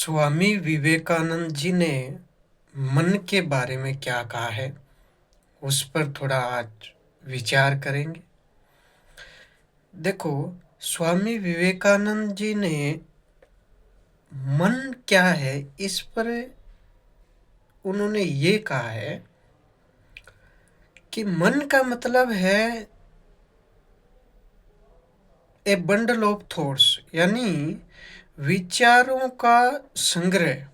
स्वामी विवेकानंद जी ने मन के बारे में क्या कहा है, उस पर थोड़ा आज विचार करेंगे। देखो, स्वामी विवेकानंद जी ने मन क्या है, इस पर उन्होंने ये कहा है कि मन का मतलब है ए बंडल ऑफ थॉट्स, यानी विचारों का संग्रह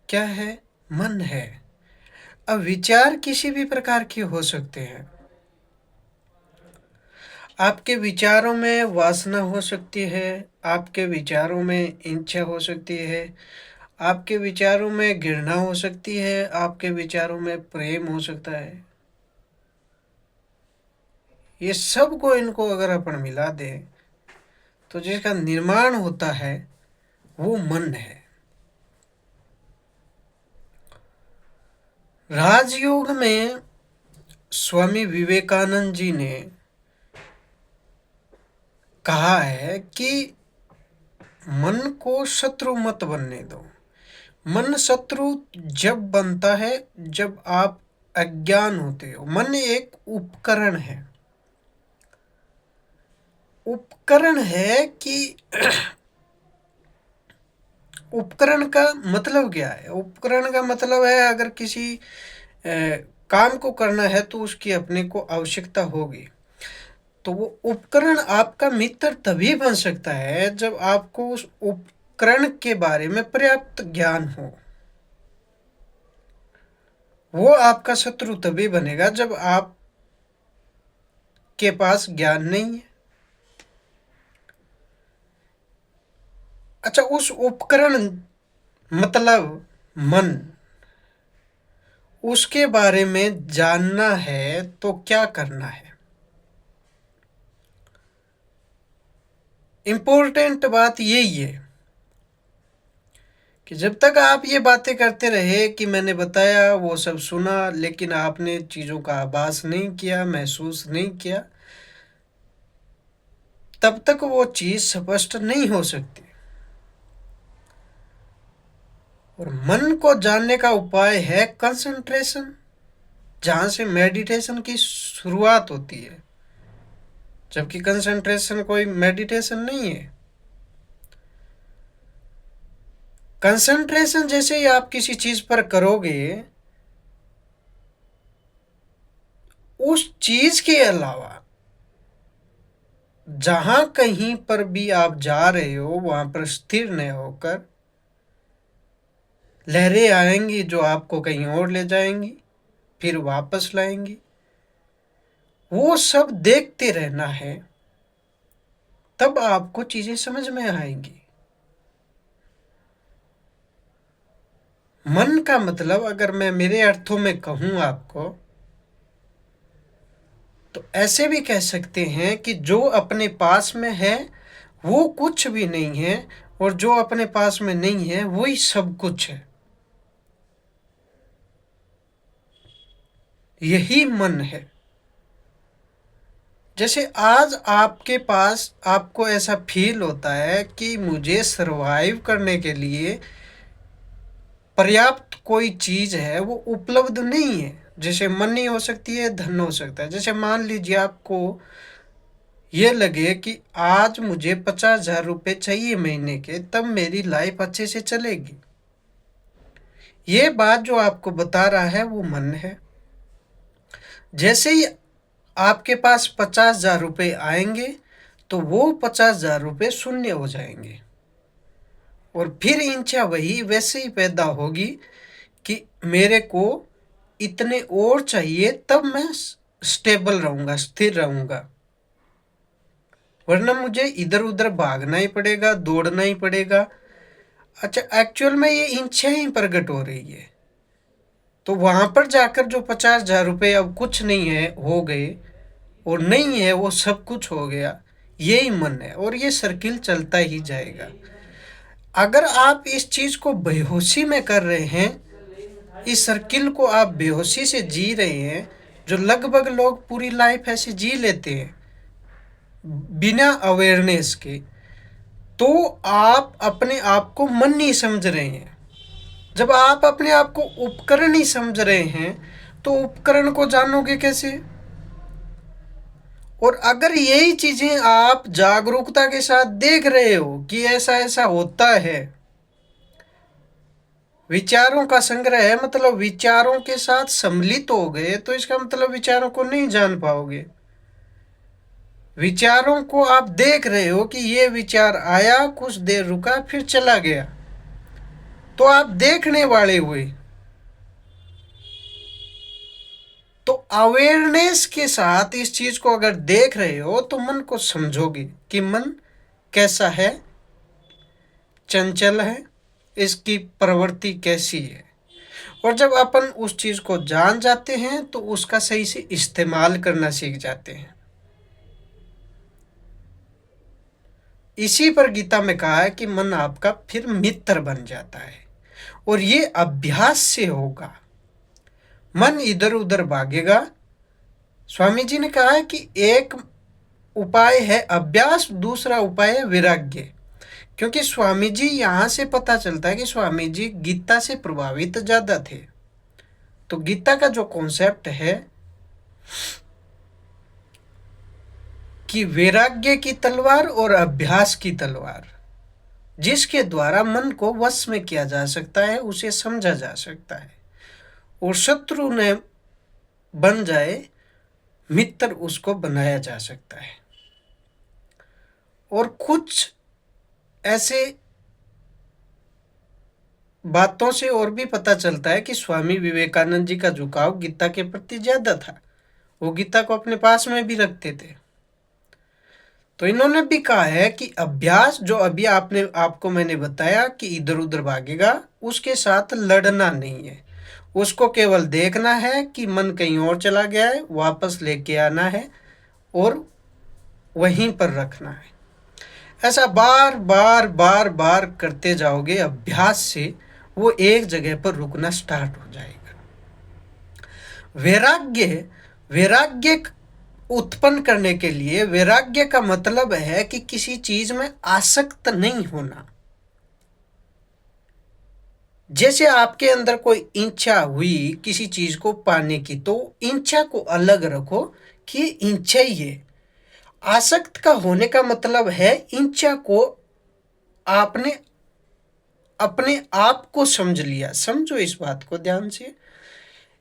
क्या है, मन है। अब विचार किसी भी प्रकार के हो सकते हैं। आपके विचारों में वासना हो सकती है, आपके विचारों में इच्छा हो सकती है, आपके विचारों में घृणा हो सकती है, आपके विचारों में प्रेम हो सकता है। ये सब को इनको अगर अपन मिला दें तो जिसका निर्माण होता है वो मन है। राजयोग में स्वामी विवेकानंद जी ने कहा है कि मन को शत्रु मत बनने दो। मन शत्रु जब बनता है जब आप अज्ञान होते हो। मन एक उपकरण है। उपकरण है कि उपकरण का मतलब क्या है? उपकरण का मतलब है अगर किसी काम को करना है तो उसकी अपने को आवश्यकता होगी। तो वो उपकरण आपका मित्र तभी बन सकता है जब आपको उस उपकरण के बारे में पर्याप्त ज्ञान हो। वो आपका शत्रु तभी बनेगा जब आप के पास ज्ञान नहीं है। अच्छा, उस उपकरण मतलब मन, उसके बारे में जानना है तो क्या करना है? इंपॉर्टेंट बात यही है कि जब तक आप ये बातें करते रहे कि मैंने बताया, वो सब सुना, लेकिन आपने चीज़ों का आभास नहीं किया, महसूस नहीं किया, तब तक वो चीज़ स्पष्ट नहीं हो सकती। और मन को जानने का उपाय है कंसंट्रेशन, जहाँ से मेडिटेशन की शुरुआत होती है, जबकि कंसंट्रेशन कोई मेडिटेशन नहीं है। कंसंट्रेशन जैसे ही आप किसी चीज पर करोगे, उस चीज के अलावा जहां कहीं पर भी आप जा रहे हो वहां पर स्थिर न होकर लहरें आएंगी जो आपको कहीं और ले जाएंगी, फिर वापस लाएंगी। वो सब देखते रहना है, तब आपको चीजें समझ में आएंगी। मन का मतलब अगर मैं मेरे अर्थों में कहूं आपको, तो ऐसे भी कह सकते हैं कि जो अपने पास में है वो कुछ भी नहीं है, और जो अपने पास में नहीं है वही सब कुछ है। यही मन है। जैसे आज आपके पास, आपको ऐसा फील होता है कि मुझे सरवाइव करने के लिए पर्याप्त कोई चीज है वो उपलब्ध नहीं है। जैसे मनी हो सकती है, धन हो सकता है। जैसे मान लीजिए आपको ये लगे कि आज मुझे 50,000 रुपये चाहिए महीने के, तब मेरी लाइफ अच्छे से चलेगी। ये बात जो आपको बता रहा है वो मन है। जैसे ही आपके पास 50,000 रुपये आएंगे तो वो 50,000 रुपये शून्य हो जाएंगे, और फिर इच्छा वही वैसे ही पैदा होगी कि मेरे को इतने और चाहिए, तब मैं स्टेबल रहूंगा, स्थिर रहूंगा, वरना मुझे इधर उधर भागना ही पड़ेगा, दौड़ना ही पड़ेगा। अच्छा, एक्चुअल में ये इच्छा ही प्रकट हो रही है। तो वहां पर जाकर जो 50,000 रुपये अब कुछ नहीं है हो गए, और नहीं है वो सब कुछ हो गया, यही मन है। और ये सर्किल चलता ही जाएगा। अगर आप इस चीज को बेहोशी में कर रहे हैं, इस सर्किल को आप बेहोशी से जी रहे हैं, जो लगभग लोग पूरी लाइफ ऐसे जी लेते हैं बिना अवेयरनेस के, तो आप अपने आप को मन नहीं समझ रहे हैं। जब आप अपने आप को उपकरण ही समझ रहे हैं तो उपकरण को जानोगे कैसे? और अगर यही चीजें आप जागरूकता के साथ देख रहे हो कि ऐसा ऐसा होता है, विचारों का संग्रह है, मतलब विचारों के साथ सम्मिलित हो गए, तो इसका मतलब विचारों को नहीं जान पाओगे। विचारों को आप देख रहे हो कि ये विचार आया, कुछ देर रुका, फिर चला गया, तो आप देखने वाले हुए। तो अवेयरनेस के साथ इस चीज को अगर देख रहे हो तो मन को समझोगे कि मन कैसा है, चंचल है, इसकी प्रवृत्ति कैसी है। और जब अपन उस चीज को जान जाते हैं तो उसका सही से इस्तेमाल करना सीख जाते हैं। इसी पर गीता में कहा है कि मन आपका फिर मित्र बन जाता है, और ये अभ्यास से होगा। मन इधर उधर भागेगा। स्वामी जी ने कहा है कि एक उपाय है अभ्यास, दूसरा उपाय है वैराग्य। क्योंकि स्वामी जी, यहां से पता चलता है कि स्वामी जी गीता से प्रभावित ज्यादा थे। तो गीता का जो कॉन्सेप्ट है कि वैराग्य की तलवार और अभ्यास की तलवार, जिसके द्वारा मन को वश में किया जा सकता है, उसे समझा जा सकता है, और शत्रु ने बन जाए मित्र उसको बनाया जा सकता है। और कुछ ऐसे बातों से और भी पता चलता है कि स्वामी विवेकानंद जी का झुकाव गीता के प्रति ज्यादा था। वो गीता को अपने पास में भी रखते थे। तो इन्होंने भी कहा है कि अभ्यास, जो अभी आपको मैंने बताया कि इधर उधर भागेगा, उसके साथ लड़ना नहीं है। उसको केवल देखना है कि मन कहीं और चला गया है, वापस लेके आना है और वहीं पर रखना है। ऐसा बार बार बार बार करते जाओगे, अभ्यास से वो एक जगह पर रुकना स्टार्ट हो जाएगा। वैराग्य, वैराग्य उत्पन्न करने के लिए, वैराग्य का मतलब है कि किसी चीज में आसक्त नहीं होना। जैसे आपके अंदर कोई इच्छा हुई किसी चीज को पाने की, तो इच्छा को अलग रखो कि इच्छा ही है। आसक्त का होने का मतलब है इच्छा को आपने अपने आप को समझ लिया। समझो इस बात को ध्यान से।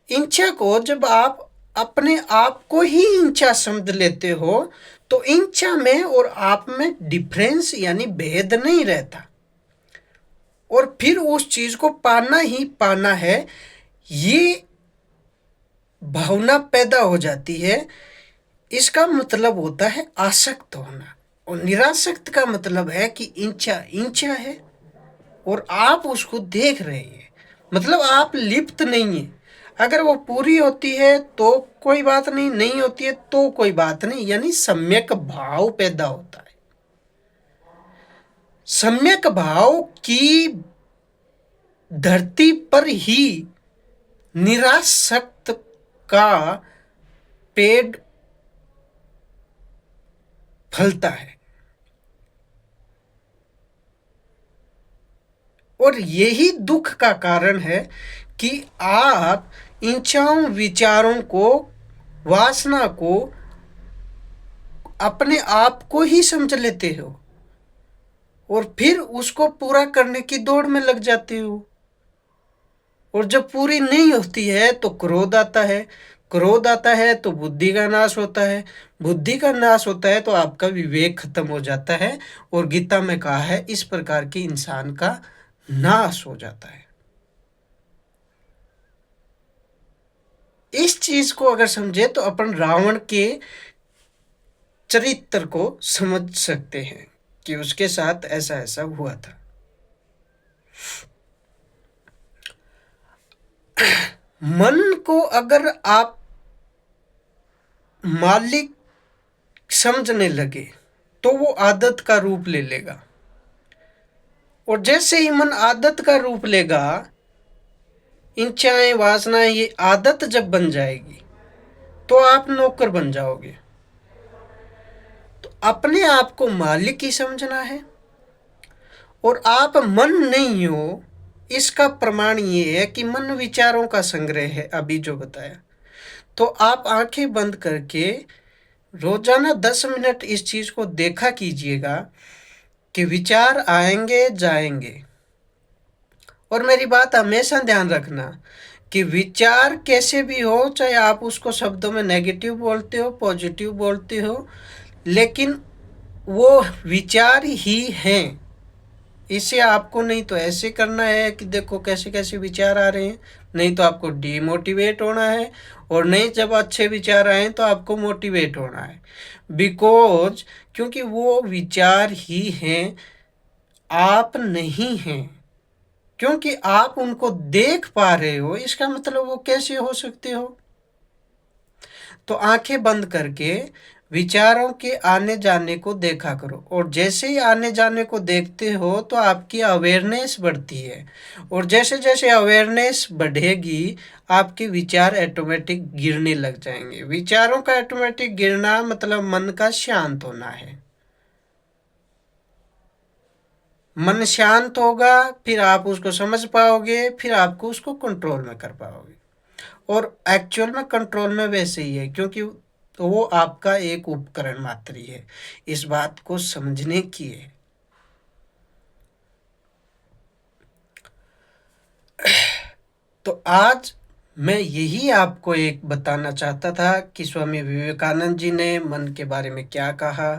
इच्छा को जब आप अपने आप को ही इच्छा समझ लेते हो तो इच्छा में और आप में डिफरेंस यानी भेद नहीं रहता, और फिर उस चीज को पाना ही पाना है, ये भावना पैदा हो जाती है। इसका मतलब होता है आसक्त होना। और निरासक्त का मतलब है कि इच्छा इच्छा है और आप उसको देख रहे हैं, मतलब आप लिप्त नहीं है। अगर वो पूरी होती है तो कोई बात नहीं, नहीं होती है तो कोई बात नहीं, यानी सम्यक भाव पैदा होता है। सम्यक भाव की धरती पर ही निरासक्त का पेड़ फलता है। और यही दुख का कारण है कि आप इच्छाओं, विचारों को, वासना को अपने आप को ही समझ लेते हो और फिर उसको पूरा करने की दौड़ में लग जाते हो। और जब पूरी नहीं होती है तो क्रोध आता है, क्रोध आता है तो बुद्धि का नाश होता है, बुद्धि का नाश होता है तो आपका विवेक खत्म हो जाता है। और गीता में कहा है इस प्रकार की इंसान का नाश हो जाता है। इस चीज को अगर समझे तो अपन रावण के चरित्र को समझ सकते हैं कि उसके साथ ऐसा ऐसा हुआ था। मन को अगर आप मालिक समझने लगे तो वो आदत का रूप ले लेगा, और जैसे ही मन आदत का रूप लेगा, इच्छाएं, वासनाएं, ये आदत जब बन जाएगी तो आप नौकर बन जाओगे। तो अपने आप को मालिक ही समझना है, और आप मन नहीं हो, इसका प्रमाण ये है कि मन विचारों का संग्रह है, अभी जो बताया। तो आप आंखें बंद करके रोजाना 10 मिनट इस चीज को देखा कीजिएगा कि विचार आएंगे जाएंगे। और मेरी बात हमेशा ध्यान रखना कि विचार कैसे भी हो, चाहे आप उसको शब्दों में नेगेटिव बोलते हो, पॉजिटिव बोलते हो, लेकिन वो विचार ही हैं। इसे आपको नहीं तो ऐसे करना है कि देखो कैसे कैसे विचार आ रहे हैं, नहीं तो आपको डीमोटिवेट होना है, और नहीं जब अच्छे विचार आए तो आपको मोटिवेट होना है। बिकॉज क्योंकि वो विचार ही हैं, आप नहीं हैं। क्योंकि आप उनको देख पा रहे हो, इसका मतलब वो कैसे हो सकते हो। तो आंखें बंद करके विचारों के आने जाने को देखा करो, और जैसे ही आने जाने को देखते हो तो आपकी अवेयरनेस बढ़ती है, और जैसे जैसे अवेयरनेस बढ़ेगी आपके विचार ऑटोमेटिक गिरने लग जाएंगे। विचारों का ऑटोमेटिक गिरना मतलब मन का शांत होना है। मन शांत होगा, फिर आप उसको समझ पाओगे, फिर आपको उसको कंट्रोल में कर पाओगे। और एक्चुअल में कंट्रोल में वैसे ही है, क्योंकि वो आपका एक उपकरण मात्र ही है, इस बात को समझने की है। तो आज मैं यही आपको एक बताना चाहता था कि स्वामी विवेकानंद जी ने मन के बारे में क्या कहा।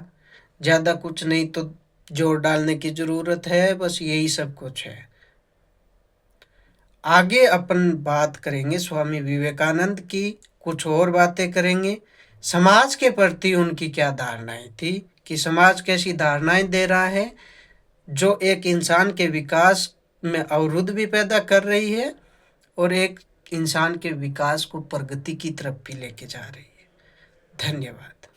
ज़्यादा कुछ नहीं तो जोर डालने की ज़रूरत है, बस यही सब कुछ है। आगे अपन बात करेंगे स्वामी विवेकानंद की, कुछ और बातें करेंगे। समाज के प्रति उनकी क्या धारणाएं थी, कि समाज कैसी धारणाएं दे रहा है जो एक इंसान के विकास में अवरुद्ध भी पैदा कर रही है, और एक इंसान के विकास को प्रगति की तरफ भी लेके जा रही है। धन्यवाद।